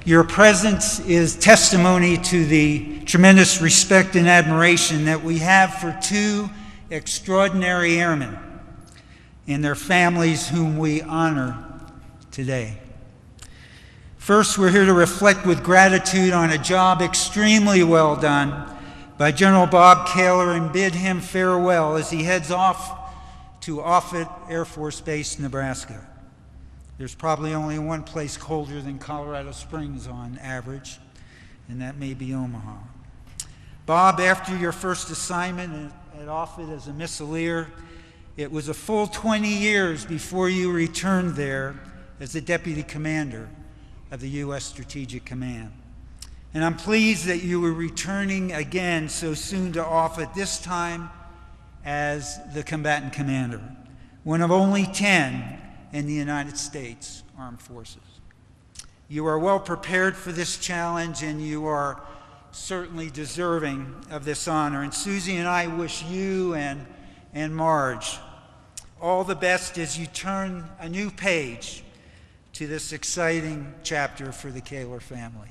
Your presence is testimony to the tremendous respect and admiration that we have for two extraordinary airmen and their families whom we honor today. First, we're here to reflect with gratitude on a job extremely well done by General Bob Kaler and bid him farewell as he heads off to Offutt Air Force Base, Nebraska. There's probably only one place colder than Colorado Springs on average, and that may be Omaha. Bob, after your first assignment at Offutt as a missileer, it was a full 20 years before you returned there as the Deputy Commander of the U.S. Strategic Command. And I'm pleased that you were returning again so soon to Offutt, this time as the Combatant Commander, one of only 10 in the United States Armed Forces. You are well prepared for this challenge, and you are certainly deserving of this honor. And Susie and I wish you and Marge all the best as you turn a new page to this exciting chapter for the Kaler family.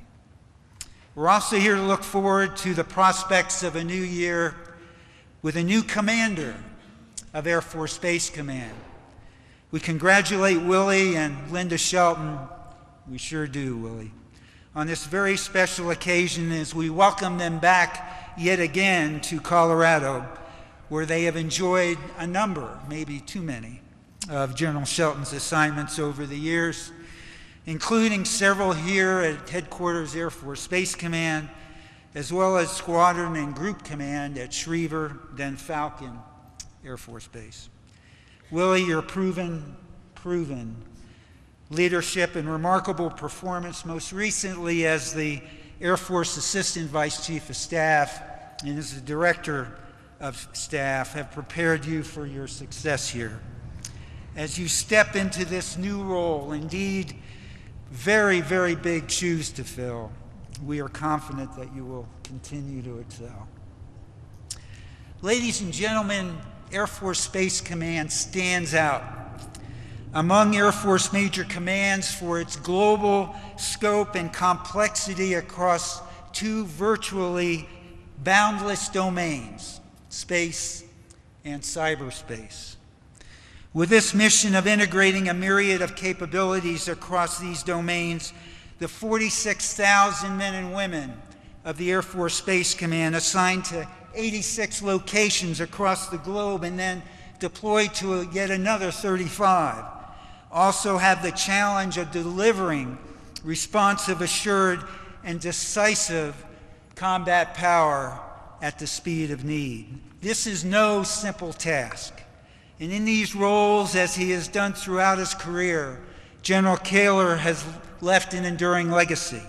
We're also here to look forward to the prospects of a new year with a new commander of Air Force Space Command. We congratulate Willie and Linda Shelton, we sure do, Willie, on this very special occasion as we welcome them back yet again to Colorado, where they have enjoyed a number, maybe too many, of General Shelton's assignments over the years, including several here at Headquarters Air Force Space Command, as well as Squadron and Group Command at Schriever, then Falcon Air Force Base. Willie, your proven leadership and remarkable performance, most recently as the Air Force Assistant Vice Chief of Staff and as the Director of Staff, have prepared you for your success here. As you step into this new role, indeed, very, very big shoes to fill, we are confident that you will continue to excel. Ladies and gentlemen, Air Force Space Command stands out among Air Force major commands for its global scope and complexity across two virtually boundless domains, space and cyberspace. With this mission of integrating a myriad of capabilities across these domains, the 46,000 men and women of the Air Force Space Command assigned to 86 locations across the globe and then deployed to yet another 35 also have the challenge of delivering responsive, assured, and decisive combat power at the speed of need. This is no simple task. And in these roles, as he has done throughout his career, General Kaler has left an enduring legacy.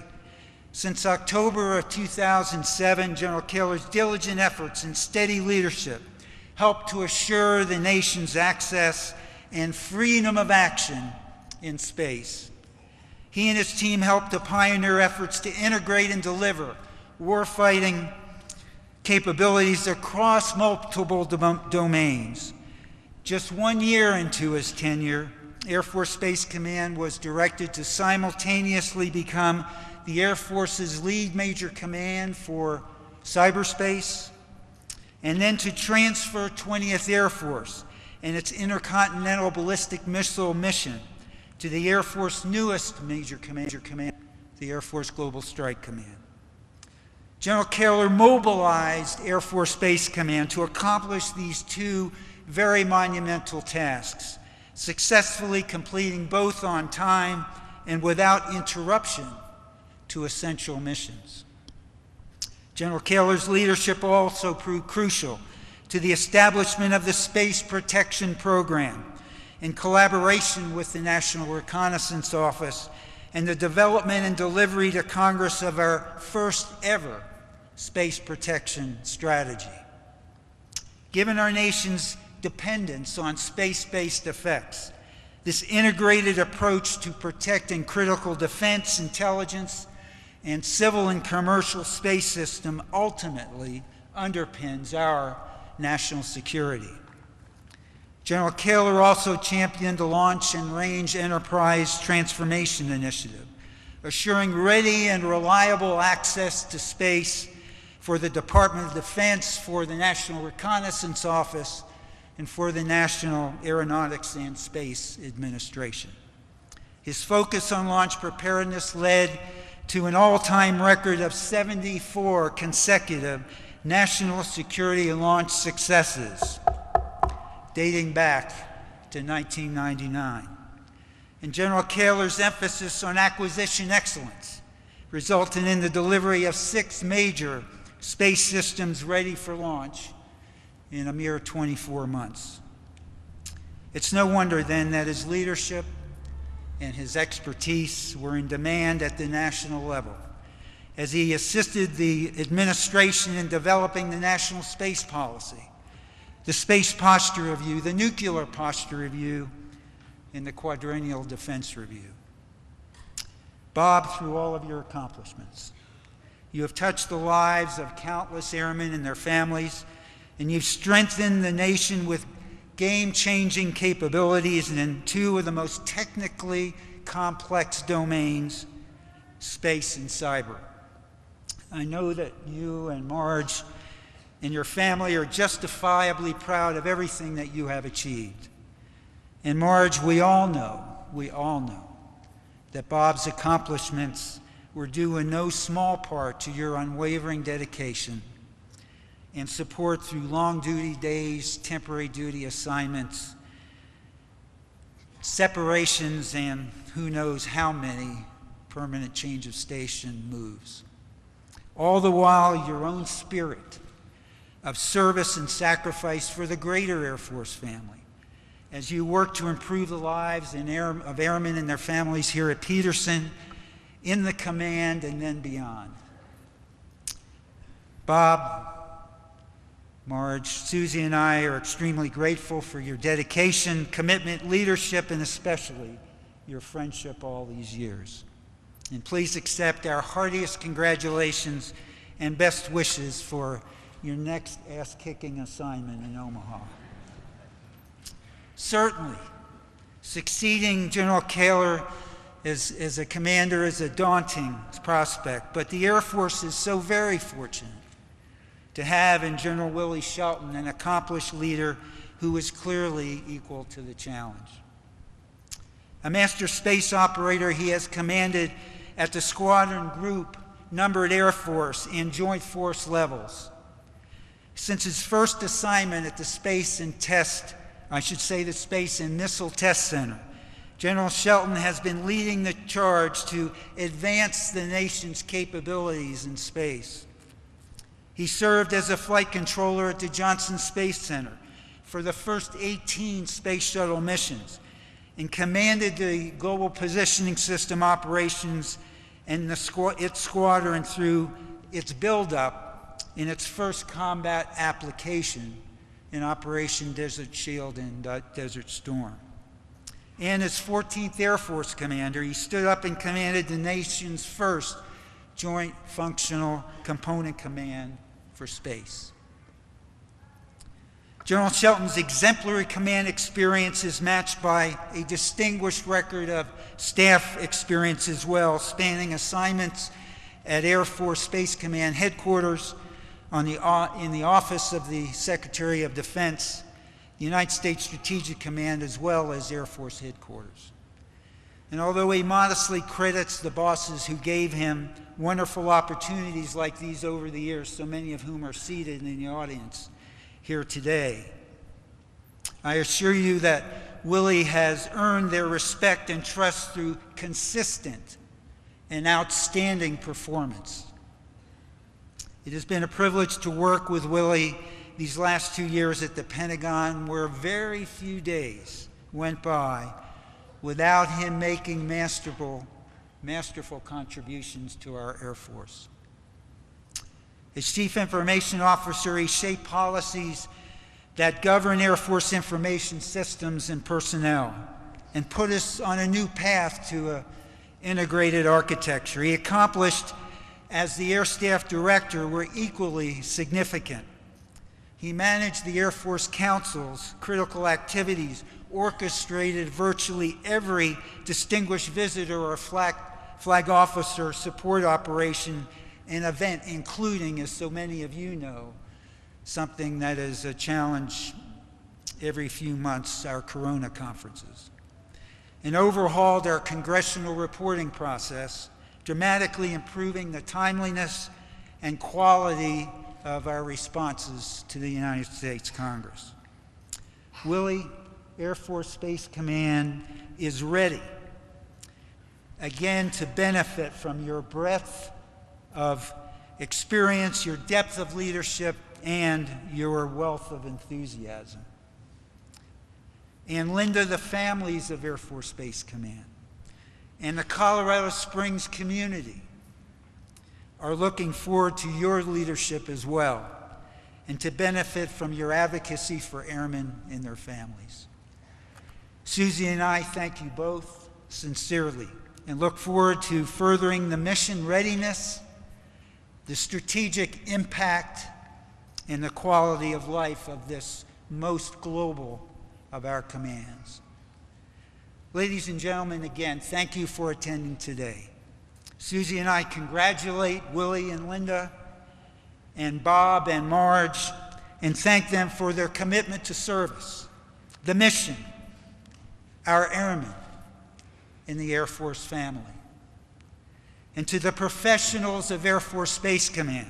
Since October of 2007, General Kaler's diligent efforts and steady leadership helped to assure the nation's access and freedom of action in space. He and his team helped to pioneer efforts to integrate and deliver warfighting capabilities across multiple domains. Just 1 year into his tenure, Air Force Space Command was directed to simultaneously become the Air Force's lead major command for cyberspace, and then to transfer 20th Air Force and its intercontinental ballistic missile mission to the Air Force's newest major command, the Air Force Global Strike Command. General Kaler mobilized Air Force Space Command to accomplish these two very monumental tasks, successfully completing both on time and without interruption to essential missions. General Kaler's leadership also proved crucial to the establishment of the Space Protection Program in collaboration with the National Reconnaissance Office and the development and delivery to Congress of our first ever space protection strategy. Given our nation's dependence on space-based effects, this integrated approach to protecting critical defense, intelligence, and civil and commercial space system ultimately underpins our national security. General Kaler also championed the Launch and Range Enterprise Transformation Initiative, assuring ready and reliable access to space for the Department of Defense, for the National Reconnaissance Office, and for the National Aeronautics and Space Administration. His focus on launch preparedness led to an all-time record of 74 consecutive national security launch successes, dating back to 1999. And General Kaler's emphasis on acquisition excellence resulted in the delivery of 6 major space systems ready for launch in a mere 24 months. It's no wonder then that his leadership and his expertise were in demand at the national level, as he assisted the administration in developing the National Space Policy, the Space Posture Review, the Nuclear Posture Review, and the Quadrennial Defense Review. Bob, through all of your accomplishments, you have touched the lives of countless airmen and their families, and you've strengthened the nation with game-changing capabilities in 2 of the most technically complex domains, space and cyber. I know that you and Marge and your family are justifiably proud of everything that you have achieved. And Marge, we all know that Bob's accomplishments were due in no small part to your unwavering dedication and support through long duty days, temporary duty assignments, separations, and who knows how many permanent change of station moves. All the while, your own spirit of service and sacrifice for the greater Air Force family, as you work to improve the lives of airmen and their families here at Peterson, in the command, and then beyond. Bob, Marge, Susie, and I are extremely grateful for your dedication, commitment, leadership, and especially your friendship all these years. And please accept our heartiest congratulations and best wishes for your next ass-kicking assignment in Omaha. Certainly, succeeding General Kaler as a commander is a daunting prospect, but the Air Force is so very fortunate to have in General Willie Shelton an accomplished leader who is clearly equal to the challenge. A master space operator, he has commanded at the squadron, group, numbered Air Force, and Joint Force levels. Since his first assignment at the Space and Missile Test Center, General Shelton has been leading the charge to advance the nation's capabilities in space. He served as a flight controller at the Johnson Space Center for the first 18 space shuttle missions and commanded the Global Positioning System operations and its squadron through its buildup in its first combat application in Operation Desert Shield and Desert Storm. And as 14th Air Force Commander, he stood up and commanded the nation's first Joint Functional Component Command for space. General Shelton's exemplary command experience is matched by a distinguished record of staff experience as well, spanning assignments at Air Force Space Command Headquarters, in the Office of the Secretary of Defense, the United States Strategic Command, as well as Air Force Headquarters. And although he modestly credits the bosses who gave him wonderful opportunities like these over the years, so many of whom are seated in the audience here today, I assure you that Willie has earned their respect and trust through consistent and outstanding performance. It has been a privilege to work with Willie these last 2 years at the Pentagon, where very few days went by without him making masterful contributions to our Air Force. As Chief Information Officer, he shaped policies that govern Air Force information systems and personnel and put us on a new path to an integrated architecture. He accomplished, as the Air Staff Director, were equally significant. He managed the Air Force Council's critical activities, orchestrated virtually every distinguished visitor or flag officer support operation and event, including, as so many of you know, something that is a challenge every few months, our Corona conferences. And overhauled our congressional reporting process, dramatically improving the timeliness and quality of our responses to the United States Congress. Willie, Air Force Space Command is ready, again, to benefit from your breadth of experience, your depth of leadership, and your wealth of enthusiasm. And Linda, the families of Air Force Space Command and the Colorado Springs community are looking forward to your leadership as well, and to benefit from your advocacy for airmen and their families. Susie and I thank you both sincerely and look forward to furthering the mission readiness, the strategic impact, and the quality of life of this most global of our commands. Ladies and gentlemen, again, thank you for attending today. Susie and I congratulate Willie and Linda and Bob and Marge and thank them for their commitment to service, the mission, our airmen, and the Air Force family. And to the professionals of Air Force Space Command,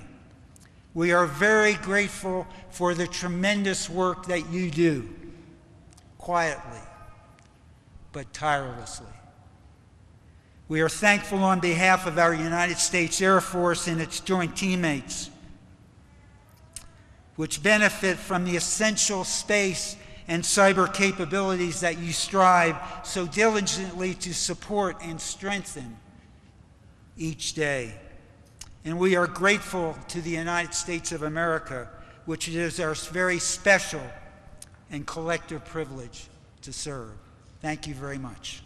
we are very grateful for the tremendous work that you do, quietly but tirelessly. We are thankful on behalf of our United States Air Force and its joint teammates, which benefit from the essential space and cyber capabilities that you strive so diligently to support and strengthen each day. And we are grateful to the United States of America, which is our very special and collective privilege to serve. Thank you very much.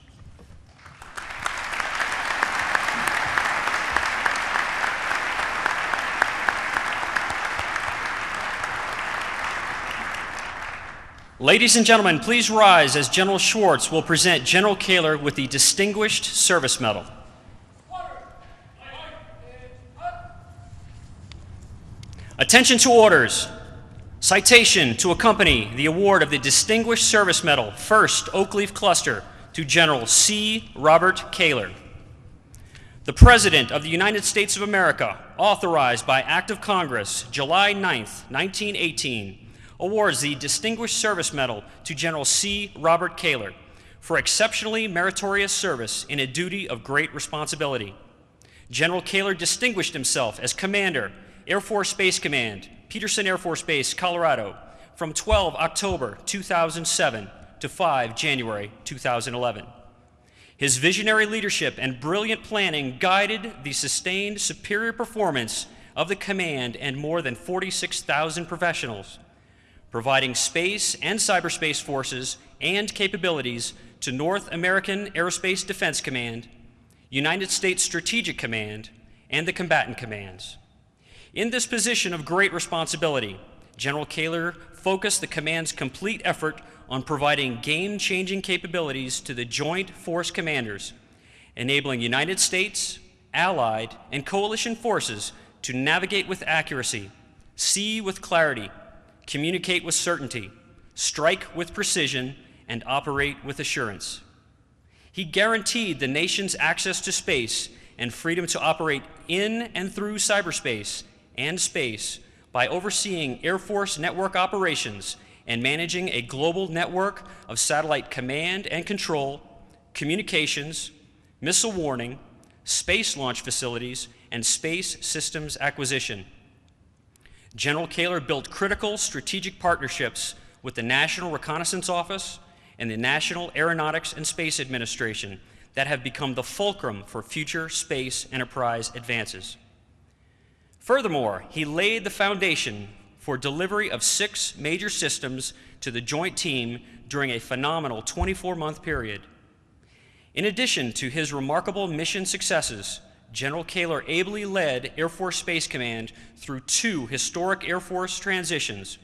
Ladies and gentlemen, please rise as General Schwartz will present General Kaler with the Distinguished Service Medal. Attention to orders. Citation to accompany the award of the Distinguished Service Medal, 1st Oak Leaf Cluster, to General C. Robert Kaler. The President of the United States of America, authorized by Act of Congress, July 9th, 1918, awards the Distinguished Service Medal to General C. Robert Kaler for exceptionally meritorious service in a duty of great responsibility. General Kaler distinguished himself as Commander, Air Force Space Command, Peterson Air Force Base, Colorado, from 12 October 2007 to 5 January 2011. His visionary leadership and brilliant planning guided the sustained superior performance of the command and more than 46,000 professionals, providing space and cyberspace forces and capabilities to North American Aerospace Defense Command, United States Strategic Command, and the combatant commands. In this position of great responsibility, General Kaler focused the command's complete effort on providing game-changing capabilities to the Joint Force Commanders, enabling United States, Allied, and coalition forces to navigate with accuracy, see with clarity, communicate with certainty, strike with precision, and operate with assurance. He guaranteed the nation's access to space and freedom to operate in and through cyberspace and space by overseeing Air Force network operations and managing a global network of satellite command and control, communications, missile warning, space launch facilities, and space systems acquisition. General Kaler built critical strategic partnerships with the National Reconnaissance Office and the National Aeronautics and Space Administration that have become the fulcrum for future space enterprise advances. Furthermore, he laid the foundation for delivery of 6 major systems to the Joint Team during a phenomenal 24-month period. In addition to his remarkable mission successes, General Kaler ably led Air Force Space Command through 2 historic Air Force transitions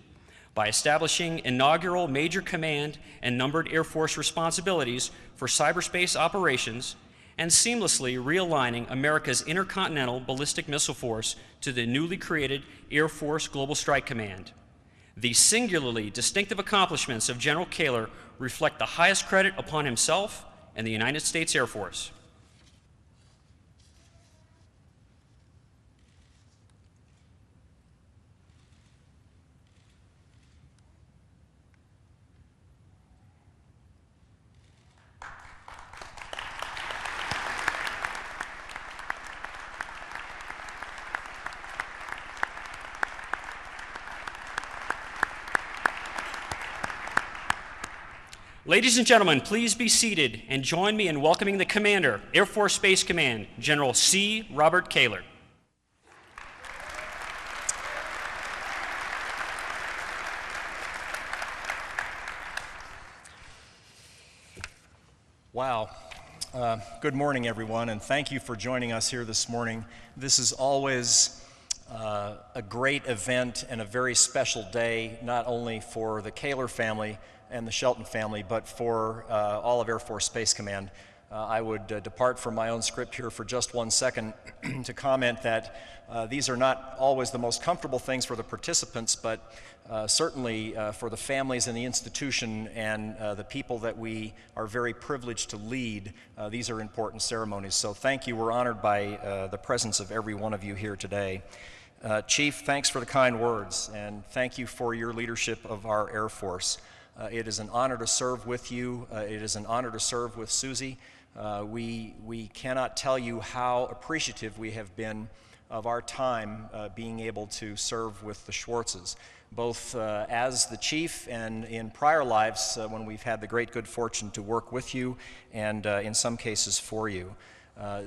by establishing inaugural major command and numbered Air Force responsibilities for cyberspace operations and seamlessly realigning America's intercontinental ballistic missile force to the newly created Air Force Global Strike Command. The singularly distinctive accomplishments of General Kaler reflect the highest credit upon himself and the United States Air Force. Ladies and gentlemen, please be seated and join me in welcoming the Commander, Air Force Space Command, General C. Robert Kaler. Wow. Good morning, everyone, and thank you for joining us here this morning. This is always a great event and a very special day, not only for the Kaler family and the Shelton family, but for all of Air Force Space Command. I would depart from my own script here for just 1 second to comment that these are not always the most comfortable things for the participants, but certainly for the families in the institution and the people that we are very privileged to lead, these are important ceremonies. So thank you. We're honored by the presence of every one of you here today. Chief, thanks for the kind words, and thank you for your leadership of our Air Force. It is an honor to serve with you. It is an honor to serve with Susie. We cannot tell you how appreciative we have been of our time being able to serve with the Schwartzes, both as the chief and in prior lives when we've had the great good fortune to work with you and in some cases for you.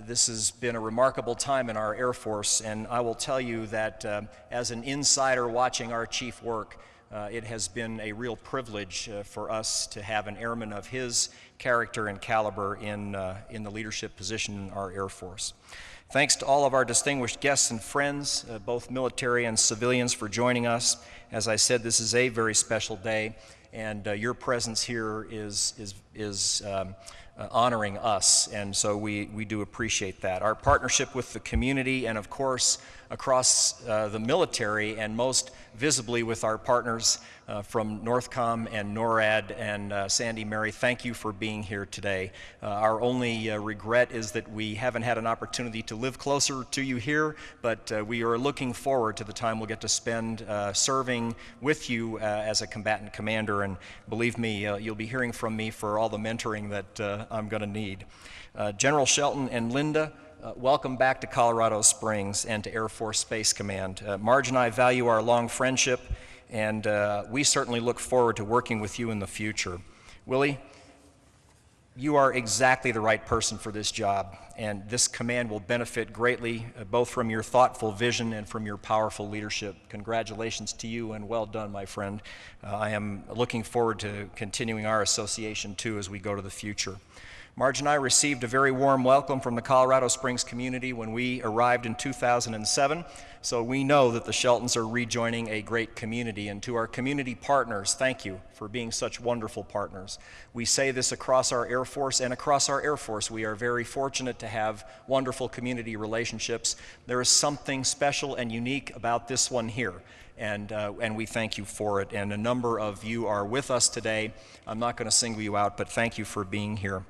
This has been a remarkable time in our Air Force, and I will tell you that as an insider watching our chief work, it has been a real privilege for us to have an airman of his character and caliber in the leadership position in our Air Force. Thanks to all of our distinguished guests and friends, both military and civilians, for joining us. As I said, this is a very special day, and your presence here is honoring us, and so we do appreciate that. Our partnership with the community and, of course, across the military, and most visibly with our partners from Northcom and NORAD and Sandy Mary, thank you for being here today. Our only regret is that we haven't had an opportunity to live closer to you here, but we are looking forward to the time we'll get to spend serving with you as a combatant commander, and believe me, you'll be hearing from me for all the mentoring that I'm going to need. General Shelton and Linda, welcome back to Colorado Springs and to Air Force Space Command. Marge and I value our long friendship, and we certainly look forward to working with you in the future. Willie, you are exactly the right person for this job, and this command will benefit greatly both from your thoughtful vision and from your powerful leadership. Congratulations to you, and well done, my friend. I am looking forward to continuing our association too as we go to the future. Marge and I received a very warm welcome from the Colorado Springs community when we arrived in 2007, so we know that the Sheltons are rejoining a great community. And to our community partners, thank you for being such wonderful partners. We say this across our Air Force, and across our Air Force we are very fortunate to have wonderful community relationships. There is something special and unique about this one here, and we thank you for it. And a number of you are with us today. I'm not going to single you out, but thank you for being here.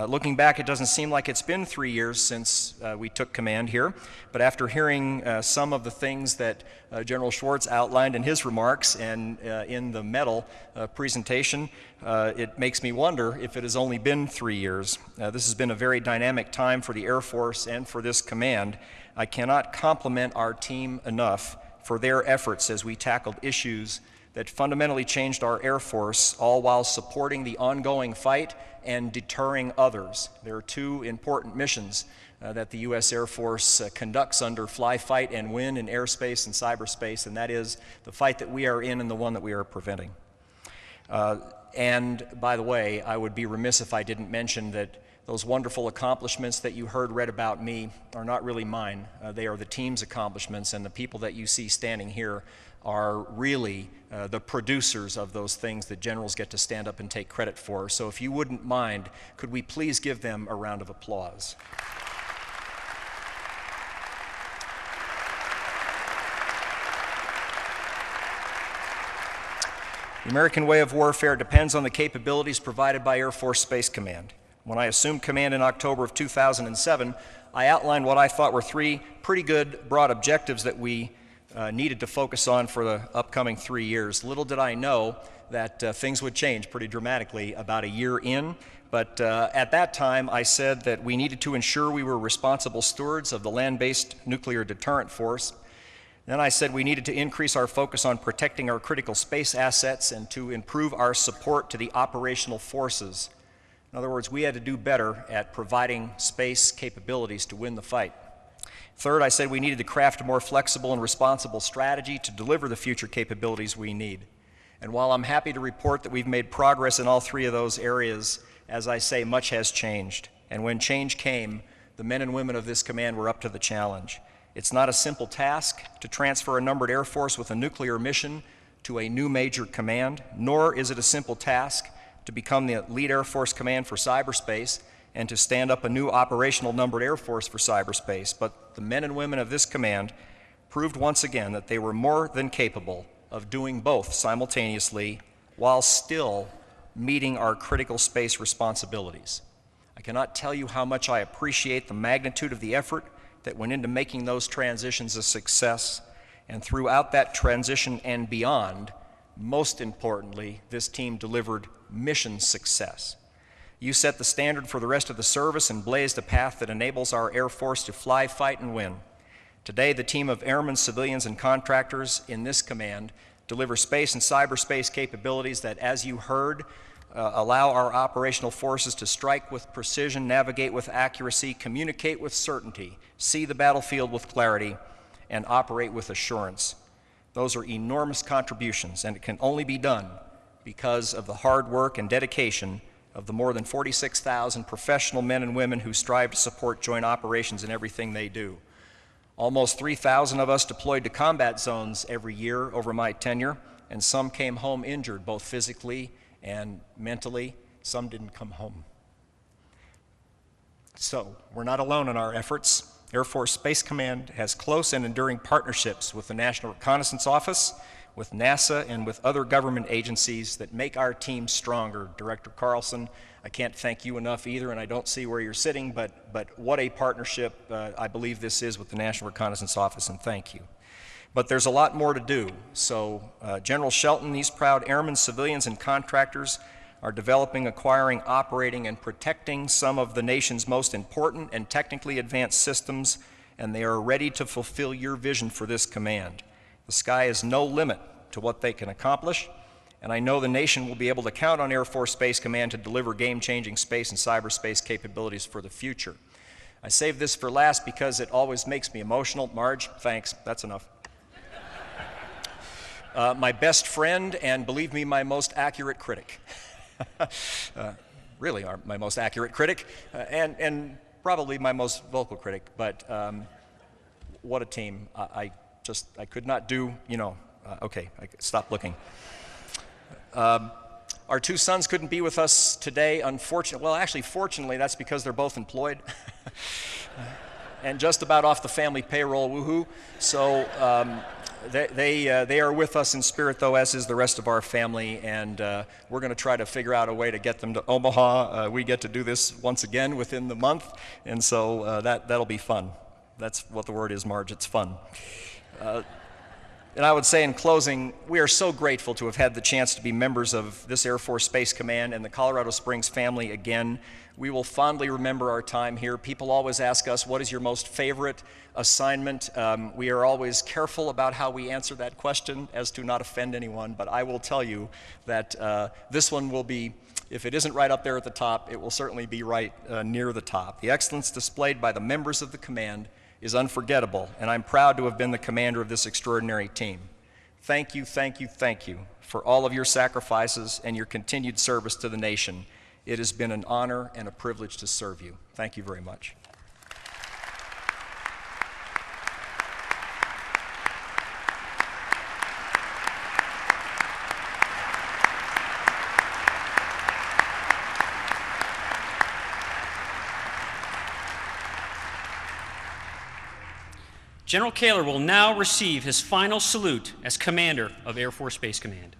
Looking back, it doesn't seem like it's been 3 years since we took command here, but after hearing some of the things that General Schwartz outlined in his remarks and in the medal presentation, it makes me wonder if it has only been 3 years. This has been a very dynamic time for the Air Force and for this command. I cannot compliment our team enough for their efforts as we tackled issues that fundamentally changed our Air Force, all while supporting the ongoing fight and deterring others. There are two important missions that the U.S. Air Force conducts under Fly, Fight, and Win in airspace and cyberspace, and that is the fight that we are in and the one that we are preventing. And by the way, I would be remiss if I didn't mention that Those wonderful accomplishments that you heard read about me are not really mine. They are the team's accomplishments, and the people that you see standing here are really the producers of those things that generals get to stand up and take credit for. So if you wouldn't mind, could we please give them a round of applause? The American way of warfare depends on the capabilities provided by Air Force Space Command. When I assumed command in October of 2007, I outlined what I thought were 3 pretty good broad objectives that we needed to focus on for the upcoming 3 years. Little did I know that things would change pretty dramatically about a year in, but at that time I said that we needed to ensure we were responsible stewards of the land-based nuclear deterrent force. Then I said we needed to increase our focus on protecting our critical space assets and to improve our support to the operational forces. In other words, we had to do better at providing space capabilities to win the fight. Third, I said we needed to craft a more flexible and responsible strategy to deliver the future capabilities we need. And while I'm happy to report that we've made progress in all 3 of those areas, as I say, much has changed. And when change came, the men and women of this command were up to the challenge. It's not a simple task to transfer a numbered Air Force with a nuclear mission to a new major command, nor is it a simple task to become the lead Air Force command for cyberspace and to stand up a new operational numbered Air Force for cyberspace. But the men and women of this command proved once again that they were more than capable of doing both simultaneously while still meeting our critical space responsibilities. I cannot tell you how much I appreciate the magnitude of the effort that went into making those transitions a success, and throughout that transition and beyond, most importantly, this team delivered mission success. You set the standard for the rest of the service and blazed a path that enables our Air Force to fly, fight, and win. Today, the team of airmen, civilians, and contractors in this command deliver space and cyberspace capabilities that, as you heard, allow our operational forces to strike with precision, navigate with accuracy, communicate with certainty, see the battlefield with clarity, and operate with assurance. Those are enormous contributions, and it can only be done because of the hard work and dedication of the more than 46,000 professional men and women who strive to support joint operations in everything they do. Almost 3,000 of us deployed to combat zones every year over my tenure, and some came home injured, both physically and mentally. Some didn't come home. So, we're not alone in our efforts. Air Force Space Command has close and enduring partnerships with the National Reconnaissance Office, with NASA, and with other government agencies that make our team stronger. Director Carlson, I can't thank you enough either, and I don't see where you're sitting, but what a partnership I believe this is with the National Reconnaissance Office, and thank you. But there's a lot more to do. So General Shelton, these proud airmen, civilians, and contractors are developing, acquiring, operating, and protecting some of the nation's most important and technically advanced systems, and they are ready to fulfill your vision for this command. The sky is no limit to what they can accomplish, and I know the nation will be able to count on Air Force Space Command to deliver game-changing space and cyberspace capabilities for the future. I saved this for last because it always makes me emotional. Marge, thanks, that's enough. My best friend, and believe me, my most accurate critic. Really my most accurate critic, and probably my most vocal critic, but what a team. I could not do, okay, I stop looking. Our 2 sons couldn't be with us today, unfortunately. Well, actually, fortunately, that's because they're both employed and just about off the family payroll, woohoo. So they are with us in spirit, though, as is the rest of our family, and we're going to try to figure out a way to get them to Omaha. We get to do this once again within the month, and so that'll be fun. That's what the word is, Marge, it's fun. And I would say in closing, we are so grateful to have had the chance to be members of this Air Force Space Command and the Colorado Springs family again. We will fondly remember our time here. People always ask us, what is your most favorite assignment? We are always careful about how we answer that question as to not offend anyone, but I will tell you that this one will be, if it isn't right up there at the top, it will certainly be right near the top. The excellence displayed by the members of the command is unforgettable, and I'm proud to have been the commander of this extraordinary team. Thank you, thank you, thank you for all of your sacrifices and your continued service to the nation. It has been an honor and a privilege to serve you. Thank you very much. General Kaler will now receive his final salute as Commander of Air Force Space Command.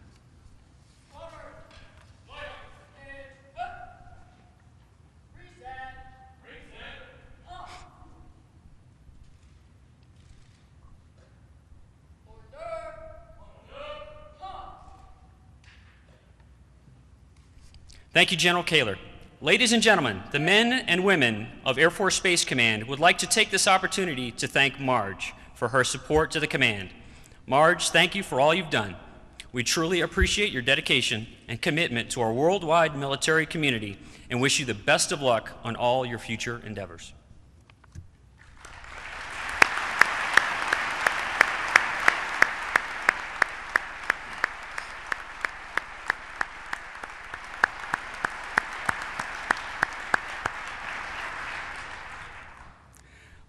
Thank you, General Kaler. Ladies and gentlemen, the men and women of Air Force Space Command would like to take this opportunity to thank Marge for her support to the command. Marge, thank you for all you've done. We truly appreciate your dedication and commitment to our worldwide military community and wish you the best of luck on all your future endeavors.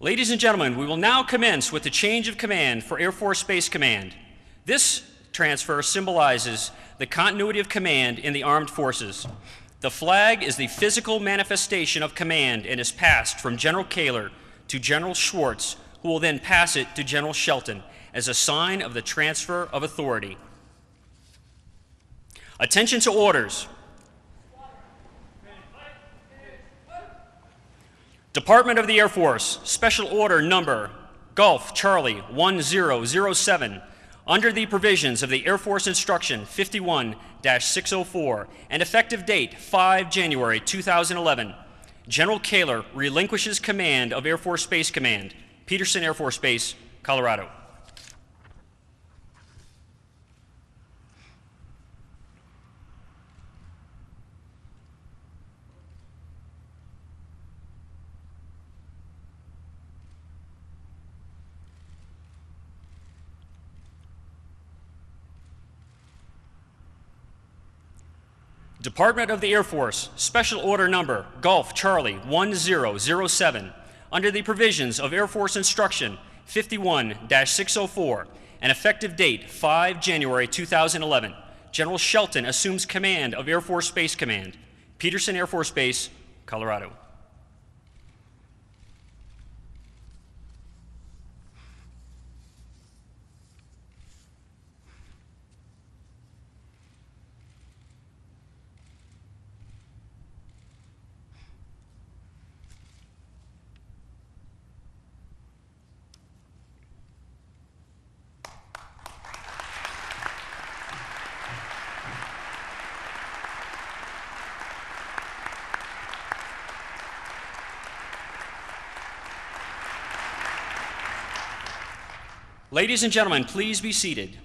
Ladies and gentlemen, we will now commence with the change of command for Air Force Space Command. This transfer symbolizes the continuity of command in the armed forces. The flag is the physical manifestation of command and is passed from General Kaler to General Schwartz, who will then pass it to General Shelton as a sign of the transfer of authority. Attention to orders. Department of the Air Force, Special Order Number Gulf Charlie 1007, under the provisions of the Air Force Instruction 51-604 and effective date 5 January 2011, General Kaler relinquishes command of Air Force Space Command, Peterson Air Force Base, Colorado. Department of the Air Force, Special Order Number Gulf Charlie 1007, under the provisions of Air Force Instruction 51-604 and effective date 5 January 2011, General Shelton assumes command of Air Force Space Command, Peterson Air Force Base, Colorado. Ladies and gentlemen, please be seated.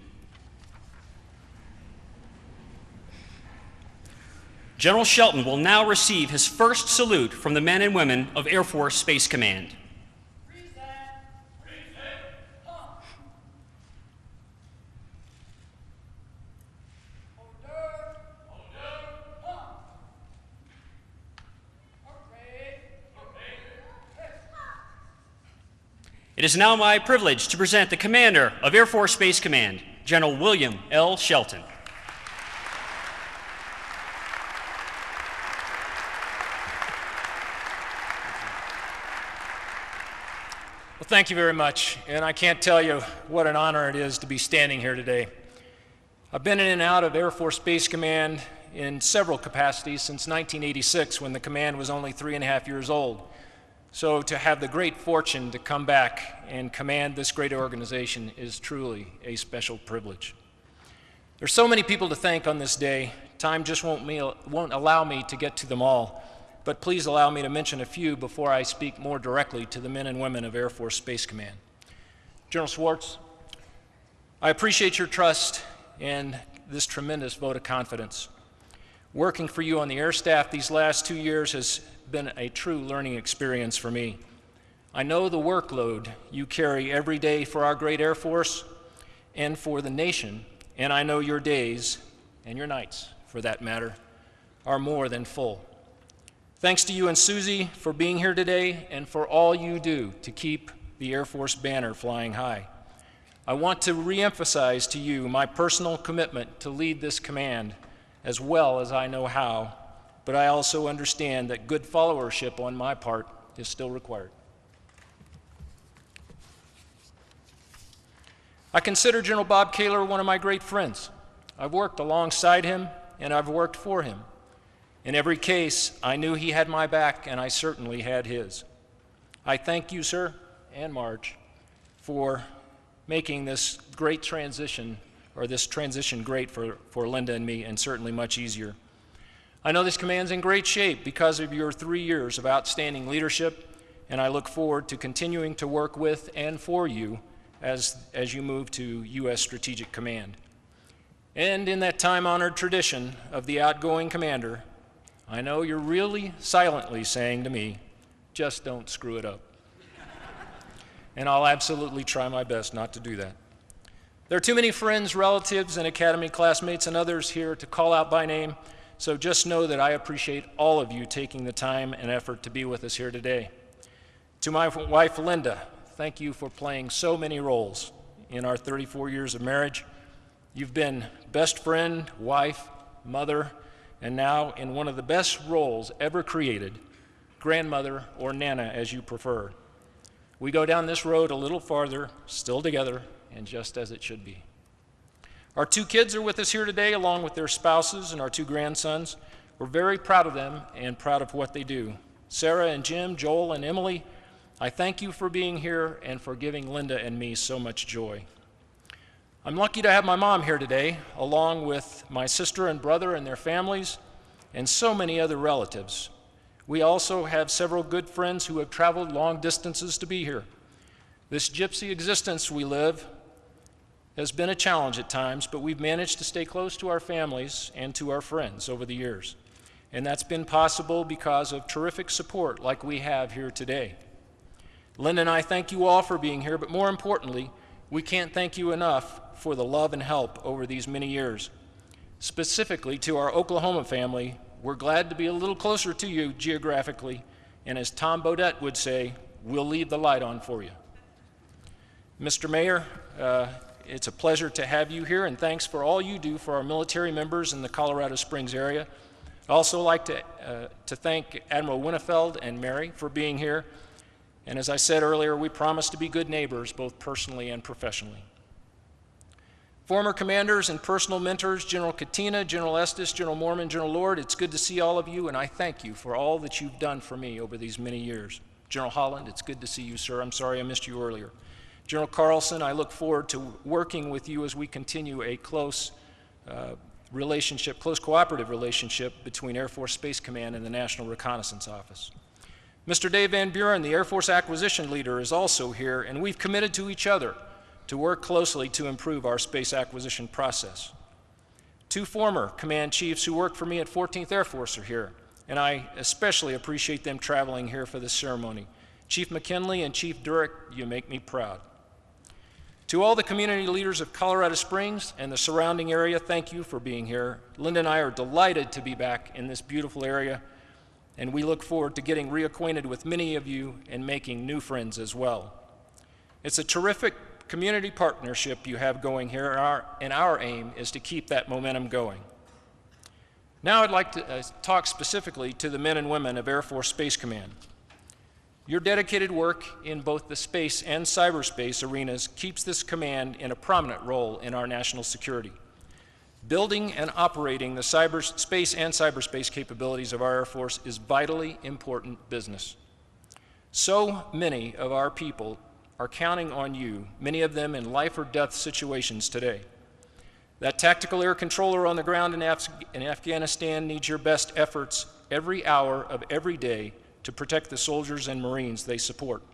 General Shelton will now receive his first salute from the men and women of Air Force Space Command. It is now my privilege to present the Commander of Air Force Space Command, General William L. Shelton. Well, thank you very much, and I can't tell you what an honor it is to be standing here today. I've been in and out of Air Force Space Command in several capacities since 1986, when the command was only 3.5 years old. So to have the great fortune to come back and command this great organization is truly a special privilege. There's so many people to thank on this day. Time just won't allow me to get to them all, but please allow me to mention a few before I speak more directly to the men and women of Air Force Space Command. General Schwartz, I appreciate your trust and this tremendous vote of confidence. Working for you on the air staff these last 2 years has been a true learning experience for me. I know the workload you carry every day for our great Air Force and for the nation, and I know your days, and your nights for that matter, are more than full. Thanks to you and Susie for being here today and for all you do to keep the Air Force banner flying high. I want to reemphasize to you my personal commitment to lead this command as well as I know how, but I also understand that good followership on my part is still required. I consider General Bob Kaler one of my great friends. I've worked alongside him and I've worked for him. In every case, I knew he had my back and I certainly had his. I thank you, sir, and Marge, for making this great transition, or this transition great for Linda and me, and certainly much easier. I know this command's in great shape because of your 3 years of outstanding leadership, and I look forward to continuing to work with and for you as you move to U.S. Strategic Command. And in that time-honored tradition of the outgoing commander, I know you're really silently saying to me, just don't screw it up. And I'll absolutely try my best not to do that. There are too many friends, relatives, and academy classmates and others here to call out by name, so just know that I appreciate all of you taking the time and effort to be with us here today. To my wife, Linda, thank you for playing so many roles in our 34 years of marriage. You've been best friend, wife, mother, and now in one of the best roles ever created, grandmother or Nana as you prefer. We go down this road a little farther, still together, and just as it should be. Our 2 kids are with us here today, along with their spouses and our 2 grandsons. We're very proud of them and proud of what they do. Sarah and Jim, Joel and Emily, I thank you for being here and for giving Linda and me so much joy. I'm lucky to have my mom here today, along with my sister and brother and their families, and so many other relatives. We also have several good friends who have traveled long distances to be here. This gypsy existence we live has been a challenge at times, but we've managed to stay close to our families and to our friends over the years. And that's been possible because of terrific support like we have here today. Linda and I thank you all for being here, but more importantly, we can't thank you enough for the love and help over these many years. Specifically to our Oklahoma family, we're glad to be a little closer to you geographically, and as Tom Bodette would say, we'll leave the light on for you. Mr. Mayor, it's a pleasure to have you here, and thanks for all you do for our military members in the Colorado Springs area. I'd also like to thank Admiral Winnefeld and Mary for being here. And as I said earlier, we promise to be good neighbors, both personally and professionally. Former commanders and personal mentors, General Katina, General Estes, General Mormon, General Lord, it's good to see all of you, and I thank you for all that you've done for me over these many years. General Holland, it's good to see you, sir. I'm sorry I missed you earlier. General Carlson, I look forward to working with you as we continue a close cooperative relationship between Air Force Space Command and the National Reconnaissance Office. Mr. Dave Van Buren, the Air Force Acquisition Leader, is also here, and we've committed to each other to work closely to improve our space acquisition process. 2 former command chiefs who worked for me at 14th Air Force are here, and I especially appreciate them traveling here for this ceremony. Chief McKinley and Chief Durick, you make me proud. To all the community leaders of Colorado Springs and the surrounding area, thank you for being here. Linda and I are delighted to be back in this beautiful area, and we look forward to getting reacquainted with many of you and making new friends as well. It's a terrific community partnership you have going here, and our aim is to keep that momentum going. Now I'd like to talk specifically to the men and women of Air Force Space Command. Your dedicated work in both the space and cyberspace arenas keeps this command in a prominent role in our national security. Building and operating the space and cyberspace capabilities of our Air Force is vitally important business. So many of our people are counting on you, many of them in life or death situations today. That tactical air controller on the ground in Afghanistan needs your best efforts every hour of every day to protect the soldiers and Marines they support.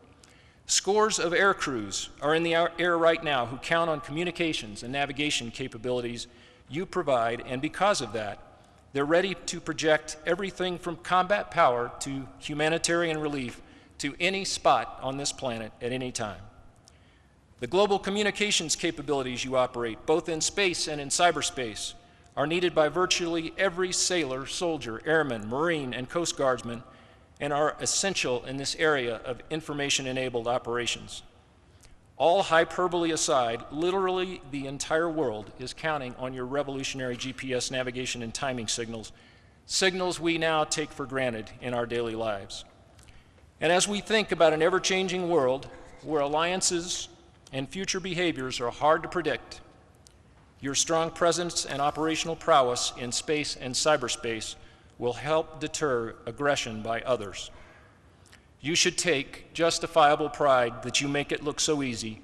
Scores of air crews are in the air right now who count on communications and navigation capabilities you provide, and because of that, they're ready to project everything from combat power to humanitarian relief to any spot on this planet at any time. The global communications capabilities you operate, both in space and in cyberspace, are needed by virtually every sailor, soldier, airman, Marine, and Coast Guardsman and are essential in this area of information-enabled operations. All hyperbole aside, literally the entire world is counting on your revolutionary GPS navigation and timing signals, signals we now take for granted in our daily lives. And as we think about an ever-changing world where alliances and future behaviors are hard to predict, your strong presence and operational prowess in space and cyberspace will help deter aggression by others. You should take justifiable pride that you make it look so easy,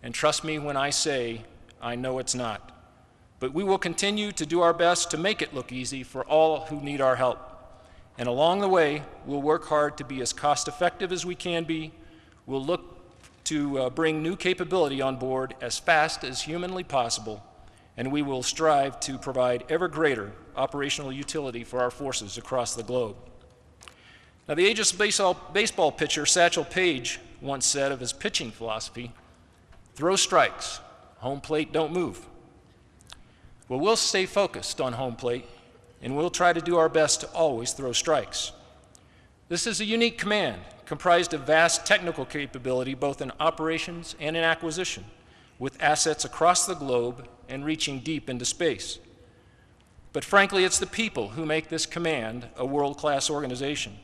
and trust me when I say I know it's not. But we will continue to do our best to make it look easy for all who need our help. And along the way, we'll work hard to be as cost-effective as we can be. We'll look to bring new capability on board as fast as humanly possible, and we will strive to provide ever greater operational utility for our forces across the globe. Now, the ageless baseball pitcher Satchel Paige once said of his pitching philosophy, "Throw strikes, home plate don't move." Well, we'll stay focused on home plate, and we'll try to do our best to always throw strikes. This is a unique command comprised of vast technical capability both in operations and in acquisition, with assets across the globe and reaching deep into space. But frankly, it's the people who make this command a world-class organization.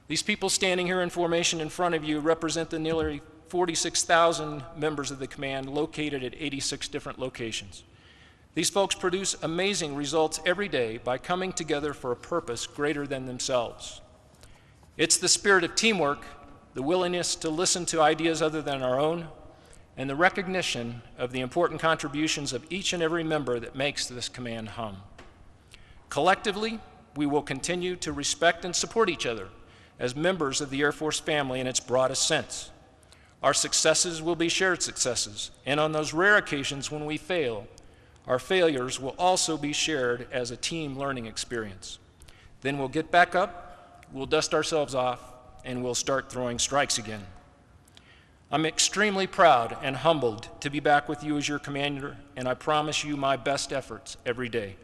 These people standing here in formation in front of you represent the nearly 46,000 members of the command located at 86 different locations. These folks produce amazing results every day by coming together for a purpose greater than themselves. It's the spirit of teamwork, the willingness to listen to ideas other than our own, and the recognition of the important contributions of each and every member that makes this command hum. Collectively, we will continue to respect and support each other as members of the Air Force family in its broadest sense. Our successes will be shared successes, and on those rare occasions when we fail, our failures will also be shared as a team learning experience. Then we'll get back up, we'll dust ourselves off, and we'll start throwing strikes again. I'm extremely proud and humbled to be back with you as your commander, and I promise you my best efforts every day.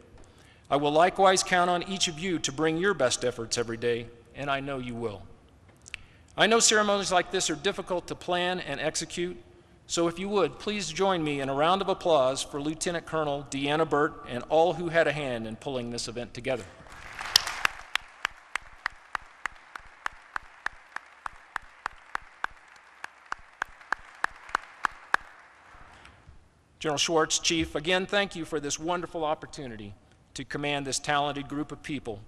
I will likewise count on each of you to bring your best efforts every day, and I know you will. I know ceremonies like this are difficult to plan and execute, so if you would, please join me in a round of applause for Lieutenant Colonel Deanna Burt and all who had a hand in pulling this event together. General Schwartz, Chief, again, thank you for this wonderful opportunity to command this talented group of people.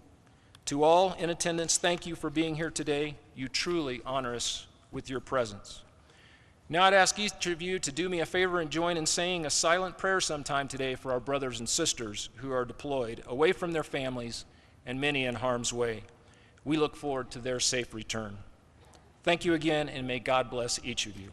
To all in attendance, thank you for being here today. You truly honor us with your presence. Now I'd ask each of you to do me a favor and join in saying a silent prayer sometime today for our brothers and sisters who are deployed, away from their families, and many in harm's way. We look forward to their safe return. Thank you again, and may God bless each of you.